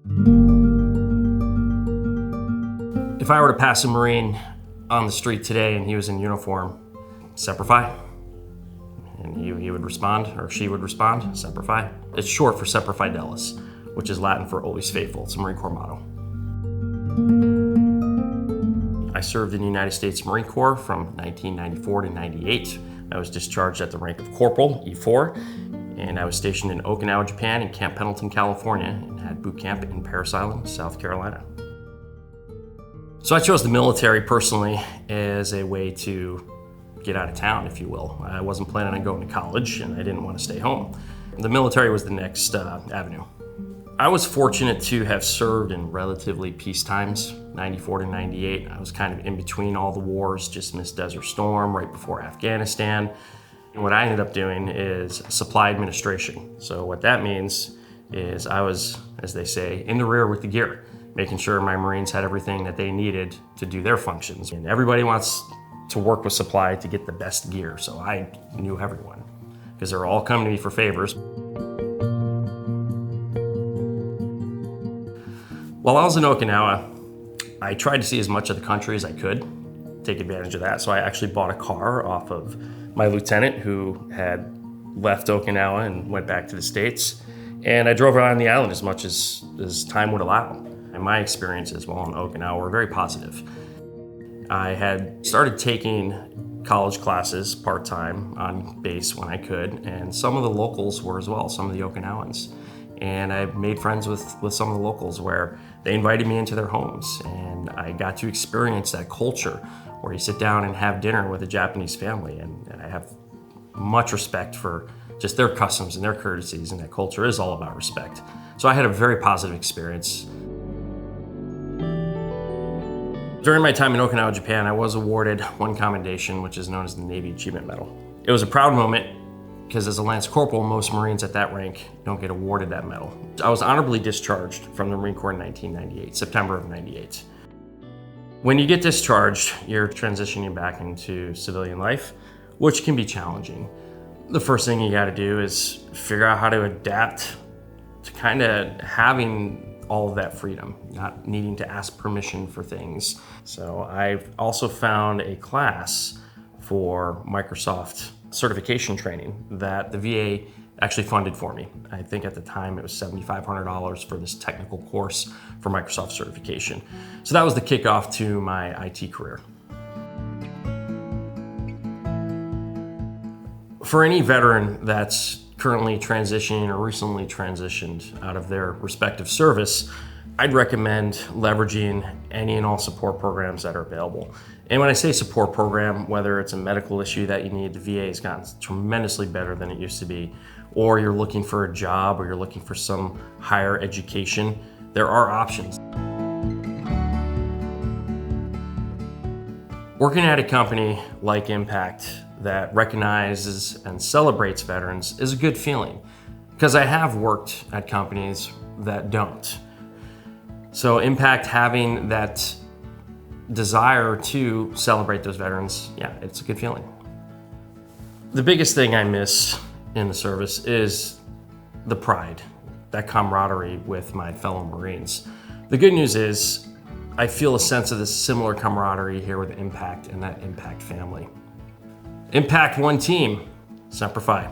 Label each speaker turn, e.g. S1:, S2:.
S1: If I were to pass a Marine on the street today and he was in uniform, Semper Fi. And he would respond, or she would respond, Semper Fi. It's short for Semper Fidelis, which is Latin for always faithful. It's a Marine Corps motto. I served in the United States Marine Corps from 1994 to 98. I was discharged at the rank of Corporal, E4, and I was stationed in Okinawa, Japan, and Camp Pendleton, California, and had boot camp in Parris Island, South Carolina. So I chose the military personally as a way to get out of town, if you will. I wasn't planning on going to college, and I didn't want to stay home. The military was the next avenue. I was fortunate to have served in relatively peace times, 94 to 98. I was kind of in between all the wars, just missed Desert Storm right before Afghanistan. And what I ended up doing is supply administration. So what that means is I was, as they say, in the rear with the gear, making sure my Marines had everything that they needed to do their functions. And everybody wants to work with supply to get the best gear, so I knew everyone, because they're all coming to me for favors. While I was in Okinawa, I tried to see as much of the country as I could, take advantage of that. So I actually bought a car off of my lieutenant who had left Okinawa and went back to the States. And I drove around the island as much as time would allow. And my experiences while in Okinawa were very positive. I had started taking college classes part-time on base when I could, and some of the locals were as well, some of the Okinawans. And I made friends with some of the locals where they invited me into their homes, and I got to experience that culture where you sit down and have dinner with a Japanese family, and I have much respect for just their customs and their courtesies, and that culture is all about respect. So I had a very positive experience. During my time in Okinawa, Japan, I was awarded one commendation, which is known as the Navy Achievement Medal. It was a proud moment because as a Lance Corporal, most Marines at that rank don't get awarded that medal. I was honorably discharged from the Marine Corps in 1998, September of 98. When you get discharged, you're transitioning back into civilian life, which can be challenging. The first thing you gotta do is figure out how to adapt to kind of having all of that freedom, not needing to ask permission for things. So I've also found a class for Microsoft certification training that the VA actually funded for me. I think at the time it was $7,500 for this technical course for Microsoft certification. So that was the kickoff to my IT career. For any veteran that's currently transitioning or recently transitioned out of their respective service, I'd recommend leveraging any and all support programs that are available. And when I say support program, whether it's a medical issue that you need, the VA has gotten tremendously better than it used to be, or you're looking for a job, or you're looking for some higher education, there are options. Working at a company like Impact that recognizes and celebrates veterans is a good feeling, because I have worked at companies that don't. So Impact having that desire to celebrate those veterans, yeah, it's a good feeling. The biggest thing I miss in the service is the pride, that camaraderie with my fellow Marines. The good news is I feel a sense of this similar camaraderie here with Impact and that Impact family. Impact, one team, Semper Fi.